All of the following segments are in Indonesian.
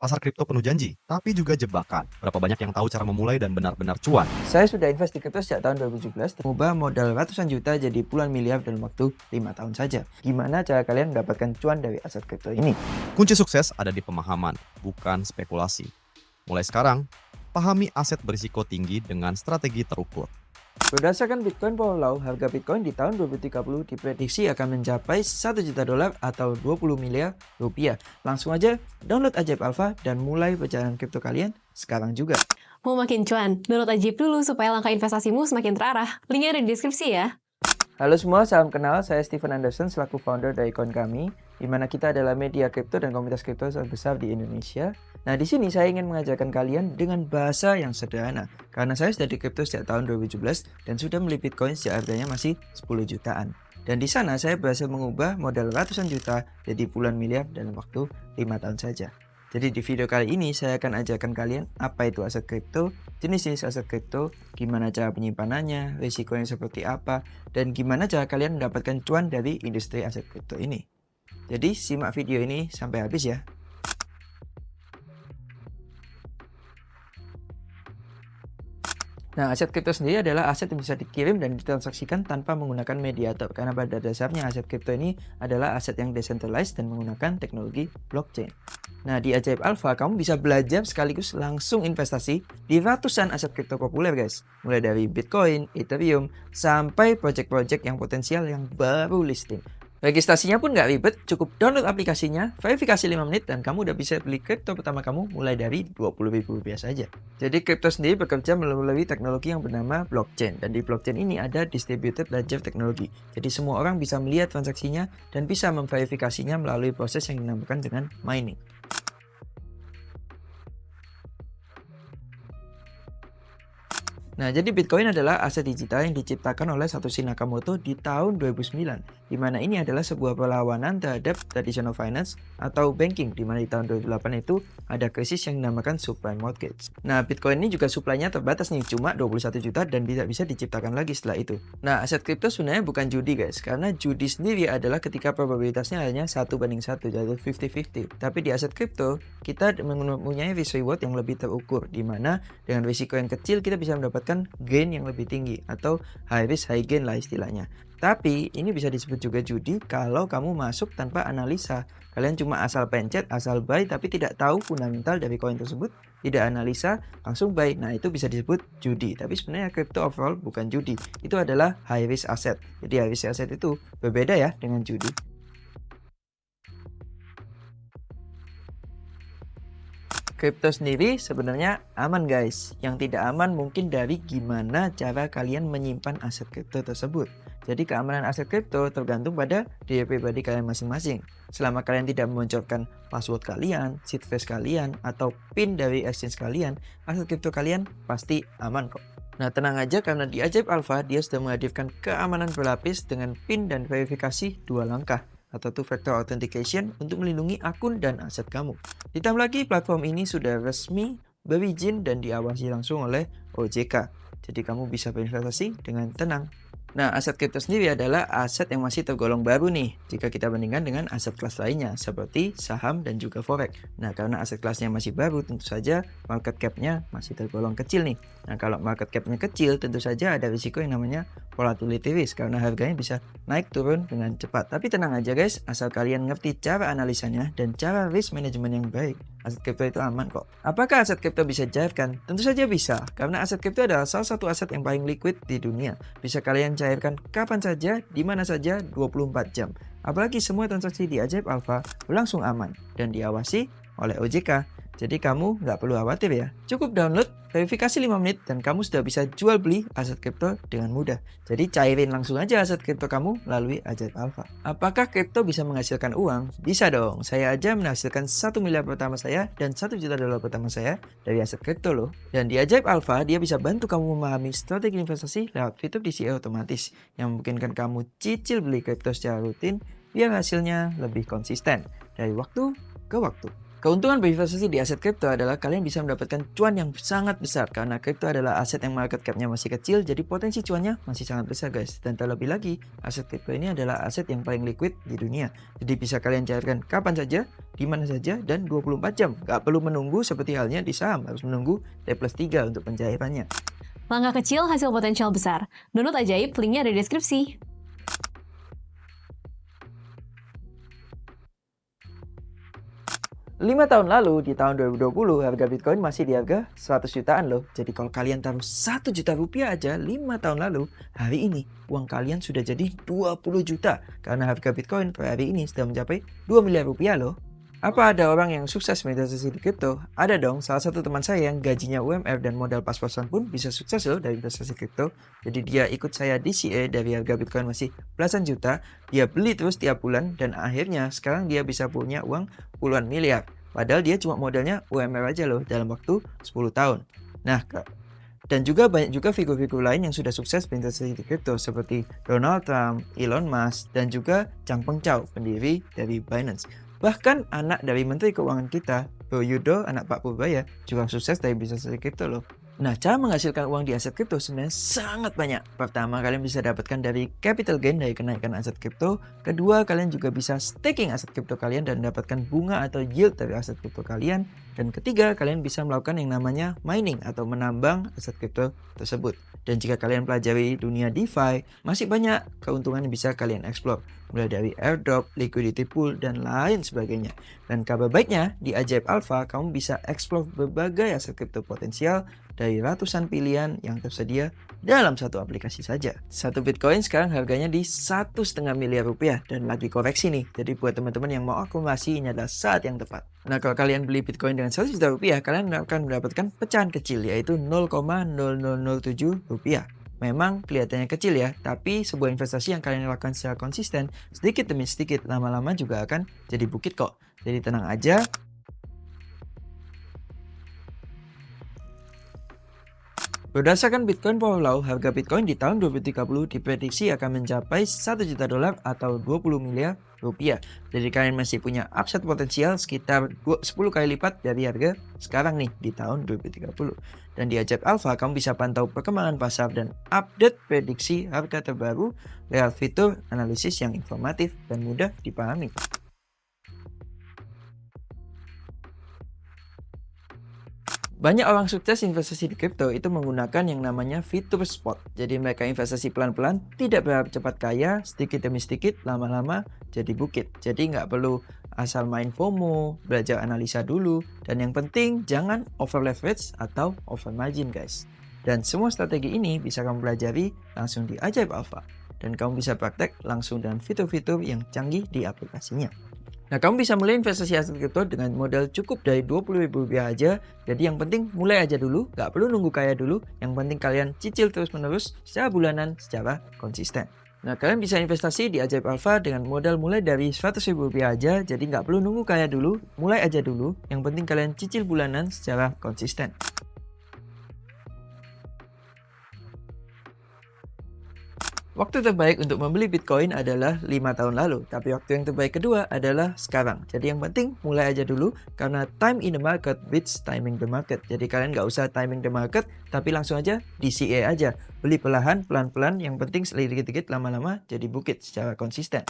Pasar kripto penuh janji, tapi juga jebakan. Berapa banyak yang tahu cara memulai dan benar-benar cuan? Saya sudah invest di kripto sejak tahun 2017 dan mengubah modal ratusan juta jadi puluhan miliar dalam waktu 5 tahun saja. Gimana cara kalian mendapatkan cuan dari aset kripto ini? Kunci sukses ada di pemahaman, bukan spekulasi. Mulai sekarang, pahami aset berisiko tinggi dengan strategi terukur. Berdasarkan Bitcoin Power Law, harga Bitcoin di tahun 2030 diprediksi akan mencapai 1 juta dolar atau 20 miliar rupiah. Langsung aja download Ajaib Alpha dan mulai perjalanan kripto kalian sekarang juga. Mau makin cuan? Download Ajaib dulu supaya langkah investasimu semakin terarah. Linknya ada di deskripsi ya. Halo semua, salam kenal. Saya Steven Anderson selaku founder dari Coin Kami, di mana kita adalah media kripto dan komunitas kripto terbesar di Indonesia. Nah, di sini saya ingin mengajarkan kalian dengan bahasa yang sederhana, karena saya sudah di kripto sejak tahun 2017 dan sudah beli Bitcoin sejak harganya masih 10 jutaan. Dan di sana saya berhasil mengubah modal ratusan juta jadi puluhan miliar dalam waktu 5 tahun saja. Jadi di video kali ini saya akan ajarkan kalian apa itu aset kripto, jenis-jenis aset kripto, gimana cara penyimpanannya, risikonya seperti apa, dan gimana cara kalian mendapatkan cuan dari industri aset kripto ini. Jadi simak video ini sampai habis ya. Nah, aset kripto sendiri adalah aset yang bisa dikirim dan ditransaksikan tanpa menggunakan mediator, karena pada dasarnya aset kripto ini adalah aset yang decentralized dan menggunakan teknologi blockchain. Nah, di Ajaib Alpha kamu bisa belajar sekaligus langsung investasi di ratusan aset kripto populer guys. Mulai dari Bitcoin, Ethereum, sampai project-project yang potensial yang baru listing. Registrasinya pun nggak ribet, cukup download aplikasinya, verifikasi 5 menit, dan kamu udah bisa beli kripto pertama kamu mulai dari Rp20.000 saja. Jadi kripto sendiri bekerja melalui teknologi yang bernama blockchain, dan di blockchain ini ada distributed ledger technology. Jadi semua orang bisa melihat transaksinya dan bisa memverifikasinya melalui proses yang dinamakan dengan mining. Nah, jadi Bitcoin adalah aset digital yang diciptakan oleh Satoshi Nakamoto di tahun 2009, di mana ini adalah sebuah perlawanan terhadap traditional finance atau banking, di mana di tahun 2008 itu ada krisis yang dinamakan subprime mortgage. Nah, Bitcoin ini juga supply-nya terbatas nih, cuma 21 juta dan tidak bisa diciptakan lagi setelah itu. Nah, aset kripto sebenarnya bukan judi guys, karena judi sendiri adalah ketika probabilitasnya hanya 1:1, jadi 50-50. Tapi di aset kripto, kita mempunyai risk reward yang lebih terukur, di mana dengan risiko yang kecil kita bisa mendapatkan gain yang lebih tinggi atau high risk high gain lah istilahnya. Tapi ini bisa disebut juga judi kalau kamu masuk tanpa analisa. Kalian cuma asal pencet, asal buy tapi tidak tahu fundamental dari koin tersebut, tidak analisa, langsung buy. Nah, itu bisa disebut judi. Tapi sebenarnya crypto overall bukan judi. Itu adalah high risk asset. Jadi high risk asset itu berbeda ya dengan judi. Kripto sendiri sebenarnya aman guys. Yang tidak aman mungkin dari gimana cara kalian menyimpan aset kripto tersebut. Jadi keamanan aset kripto tergantung pada diri pribadi kalian masing-masing. Selama kalian tidak membocorkan password kalian, seed phrase kalian, atau PIN dari exchange kalian, aset kripto kalian pasti aman kok. Nah, tenang aja karena di Ajaib Alpha dia sudah menghadirkan keamanan berlapis dengan PIN dan verifikasi 2 langkah atau two-factor authentication untuk melindungi akun dan aset kamu. Ditambah lagi platform ini sudah resmi berizin dan diawasi langsung oleh OJK. Jadi kamu bisa berinvestasi dengan tenang. Nah, aset kripto sendiri adalah aset yang masih tergolong baru nih jika kita bandingkan dengan aset kelas lainnya seperti saham dan juga forex. Nah, karena aset kelasnya masih baru, tentu saja market cap-nya masih tergolong kecil nih. Nah, kalau market cap-nya kecil, tentu saja ada risiko yang namanya volatility risk karena harganya bisa naik turun dengan cepat. Tapi tenang aja guys, asal kalian ngerti cara analisanya dan cara risk management yang baik, aset kripto itu aman kok. Apakah aset kripto bisa cairkan? Tentu saja bisa, karena aset kripto adalah salah satu aset yang paling liquid di dunia. Bisa kalian cairkan kapan saja, di mana saja, 24 jam. Apalagi semua transaksi di Ajaib Alpha berlangsung aman dan diawasi oleh OJK. Jadi kamu nggak perlu khawatir ya. Cukup download, verifikasi 5 menit, dan kamu sudah bisa jual beli aset kripto dengan mudah. Jadi cairin langsung aja aset kripto kamu melalui Ajaib Alpha. Apakah kripto bisa menghasilkan uang? Bisa dong. Saya aja menghasilkan 1 miliar pertama saya dan 1 juta dolar pertama saya dari aset kripto loh. Dan di Ajaib Alpha dia bisa bantu kamu memahami strategi investasi lewat fitur DCA otomatis yang memungkinkan kamu cicil beli kripto secara rutin biar hasilnya lebih konsisten dari waktu ke waktu. Keuntungan berinvestasi di aset kripto adalah kalian bisa mendapatkan cuan yang sangat besar karena kripto adalah aset yang market cap-nya masih kecil, jadi potensi cuannya masih sangat besar guys. Dan terlebih lagi, aset kripto ini adalah aset yang paling liquid di dunia. Jadi bisa kalian cairkan kapan saja, di mana saja, dan 24 jam. Gak perlu menunggu seperti halnya di saham, harus menunggu T+3 untuk pencairannya. Langkah kecil, hasil potensial besar. Download Ajaib, linknya ada di deskripsi. 5 tahun lalu, di tahun 2020, harga Bitcoin masih di harga 100 jutaan loh. Jadi kalau kalian taruh 1 juta rupiah aja 5 tahun lalu, hari ini uang kalian sudah jadi 20 juta. Karena harga Bitcoin per hari ini sudah mencapai 2 miliar rupiah loh. Apa ada orang yang sukses berinvestasi di kripto? Ada dong, salah satu teman saya yang gajinya UMR dan modal pas-pasan pun bisa sukses loh dari investasi kripto. Jadi dia ikut saya DCA dari harga Bitcoin masih belasan juta, dia beli terus tiap bulan dan akhirnya sekarang dia bisa punya uang puluhan miliar. Padahal dia cuma modalnya UMR aja loh dalam waktu 10 tahun. Nah, dan juga banyak juga figur-figur lain yang sudah sukses berinvestasi di kripto seperti Donald Trump, Elon Musk, dan juga Chang Peng Chao, pendiri dari Binance. Bahkan anak dari Menteri Keuangan kita, Bro Yudo, anak Pak Purbaya, juga sukses dari bisnis kripto loh. Nah, cara menghasilkan uang di aset kripto sebenarnya sangat banyak. Pertama, kalian bisa dapatkan dari capital gain dari kenaikan aset kripto. Kedua, kalian juga bisa staking aset kripto kalian dan mendapatkan bunga atau yield dari aset kripto kalian. Dan ketiga, kalian bisa melakukan yang namanya mining atau menambang aset kripto tersebut. Dan jika kalian pelajari dunia DeFi, masih banyak keuntungan yang bisa kalian explore. Mulai dari airdrop, liquidity pool, dan lain sebagainya. Dan kabar baiknya, di Ajaib Alpha, kamu bisa explore berbagai aset kripto potensial dari ratusan pilihan yang tersedia dalam satu aplikasi saja. Satu Bitcoin sekarang harganya di 1,5 miliar rupiah dan lagi koreksi nih. Jadi buat teman-teman yang mau akumulasi, ini adalah saat yang tepat. Nah, kalau kalian beli Bitcoin dengan 1 juta rupiah, kalian akan mendapatkan pecahan kecil yaitu 0,0007 rupiah. Memang kelihatannya kecil ya, tapi sebuah investasi yang kalian lakukan secara konsisten, sedikit demi sedikit, lama-lama juga akan jadi bukit kok. Jadi tenang aja. Berdasarkan Bitcoin Power Law, harga Bitcoin di tahun 2030 diprediksi akan mencapai 1 juta dolar atau 20 miliar rupiah. Jadi kalian masih punya upside potensial sekitar 10 kali lipat dari harga sekarang nih di tahun 2030. Dan di Ajaib Alpha kamu bisa pantau perkembangan pasar dan update prediksi harga terbaru lewat fitur analisis yang informatif dan mudah dipahami. Banyak orang sukses investasi di kripto itu menggunakan yang namanya fitur spot. Jadi mereka investasi pelan-pelan, tidak berharap cepat kaya, sedikit demi sedikit, lama-lama jadi bukit. Jadi nggak perlu asal main FOMO, belajar analisa dulu, dan yang penting jangan over leverage atau over margin guys. Dan semua strategi ini bisa kamu pelajari langsung di Ajaib Alpha. Dan kamu bisa praktek langsung dengan fitur-fitur yang canggih di aplikasinya. Nah, kamu bisa mulai investasi aset kripto dengan modal cukup dari Rp20.000 aja. Jadi yang penting mulai aja dulu, gak perlu nunggu kaya dulu. Yang penting kalian cicil terus-menerus secara bulanan, secara konsisten. Nah, kalian bisa investasi di Ajaib Alpha dengan modal mulai dari Rp100.000 aja. Jadi nggak perlu nunggu kaya dulu, mulai aja dulu. Yang penting kalian cicil bulanan secara konsisten. Waktu terbaik untuk membeli Bitcoin adalah 5 tahun lalu, tapi waktu yang terbaik kedua adalah sekarang. Jadi yang penting mulai aja dulu, karena time in the market beats timing the market. Jadi kalian nggak usah timing the market, tapi langsung aja DCA aja. Beli perlahan, pelan-pelan, yang penting sedikit-sedikit lama-lama jadi bukit secara konsisten.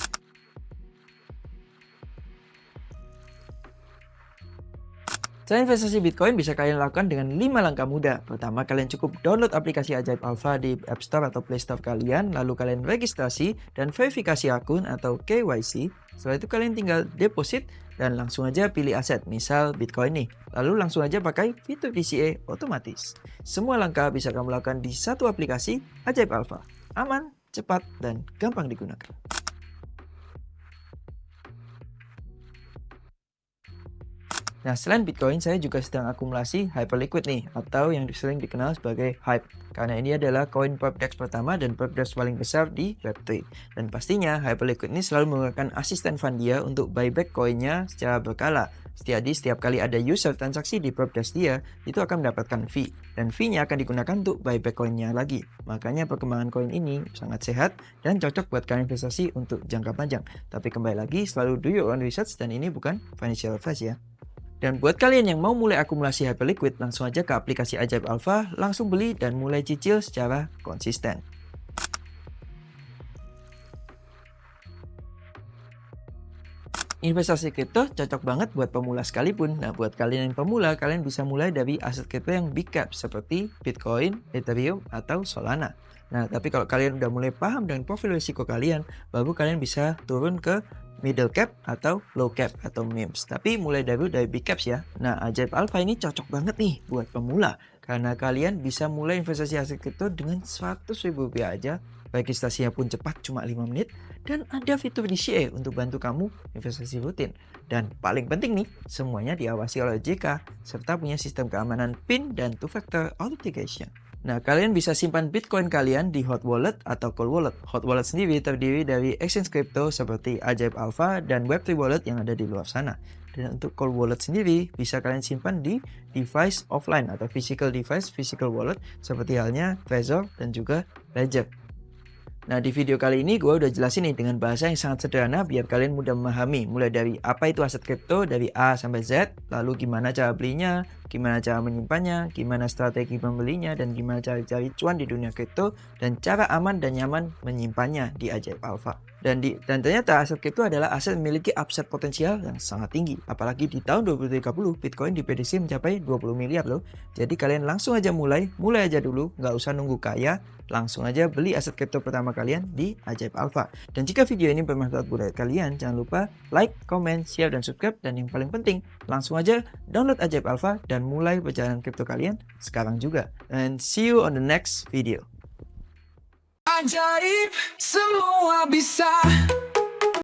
Cara investasi Bitcoin bisa kalian lakukan dengan 5 langkah mudah. Pertama, kalian cukup download aplikasi Ajaib Alpha di App Store atau Play Store kalian, lalu kalian registrasi dan verifikasi akun atau KYC. Setelah itu kalian tinggal deposit dan langsung aja pilih aset, misal Bitcoin nih. Lalu langsung aja pakai fitur DCA otomatis. Semua langkah bisa kamu lakukan di satu aplikasi Ajaib Alpha. Aman, cepat, dan gampang digunakan. Nah, selain Bitcoin, saya juga sedang akumulasi Hyperliquid nih, atau yang sering dikenal sebagai HYPE. Karena ini adalah koin PerpDex pertama dan PerpDex paling besar di Web3. Dan pastinya Hyperliquid ini selalu menggunakan asisten fund dia untuk buyback koinnya secara berkala. Jadi setiap kali ada user transaksi di PerpDex dia, itu akan mendapatkan fee. Dan fee-nya akan digunakan untuk buyback koinnya lagi. Makanya perkembangan koin ini sangat sehat dan cocok buat kalian investasi untuk jangka panjang. Tapi kembali lagi, selalu do your own research dan ini bukan financial advice ya. Dan buat kalian yang mau mulai akumulasi Hyperliquid, langsung aja ke aplikasi Ajaib Alpha, langsung beli dan mulai cicil secara konsisten. Investasi kripto cocok banget buat pemula sekalipun. Nah, buat kalian yang pemula, kalian bisa mulai dari aset kripto yang big cap seperti Bitcoin, Ethereum, atau Solana. Nah, tapi kalau kalian udah mulai paham dengan profil risiko kalian, baru kalian bisa turun ke middle cap atau low cap atau MIMS. Tapi mulai dari big caps ya. Nah, Ajaib Alpha ini cocok banget nih buat pemula. Karena kalian bisa mulai investasi aset kripto dengan Rp100.000 aja. Registrasinya pun cepat, cuma 5 menit. Dan ada fitur DCA untuk bantu kamu investasi rutin. Dan paling penting nih, semuanya diawasi oleh OJK, serta punya sistem keamanan PIN dan two-factor authentication. Nah, kalian bisa simpan Bitcoin kalian di hot wallet atau cold wallet. Hot wallet sendiri terdiri dari exchange crypto seperti Ajaib Alpha dan Web3 wallet yang ada di luar sana. Dan untuk cold wallet sendiri bisa kalian simpan di device offline atau physical device, physical wallet seperti halnya Trezor dan juga Ledger. Nah, di video kali ini gue udah jelasin nih dengan bahasa yang sangat sederhana biar kalian mudah memahami mulai dari apa itu aset kripto dari A sampai Z, lalu gimana cara belinya, gimana cara menyimpannya, gimana strategi membelinya, dan gimana cara cari cuan di dunia kripto, dan cara aman dan nyaman menyimpannya di Ajaib Alpha. Dan ternyata aset kripto adalah aset memiliki upside potensial yang sangat tinggi. Apalagi di tahun 2030 Bitcoin diprediksi mencapai 20 miliar loh. Jadi kalian langsung aja mulai aja dulu, nggak usah nunggu kaya, langsung aja beli aset kripto pertama kalian di Ajaib Alpha. Dan jika video ini bermanfaat buat kalian, jangan lupa like, comment, share, dan subscribe. Dan yang paling penting, langsung aja download Ajaib Alpha dan mulai perjalanan kripto kalian sekarang juga. And see you on the next video. Ajaib, semua bisa.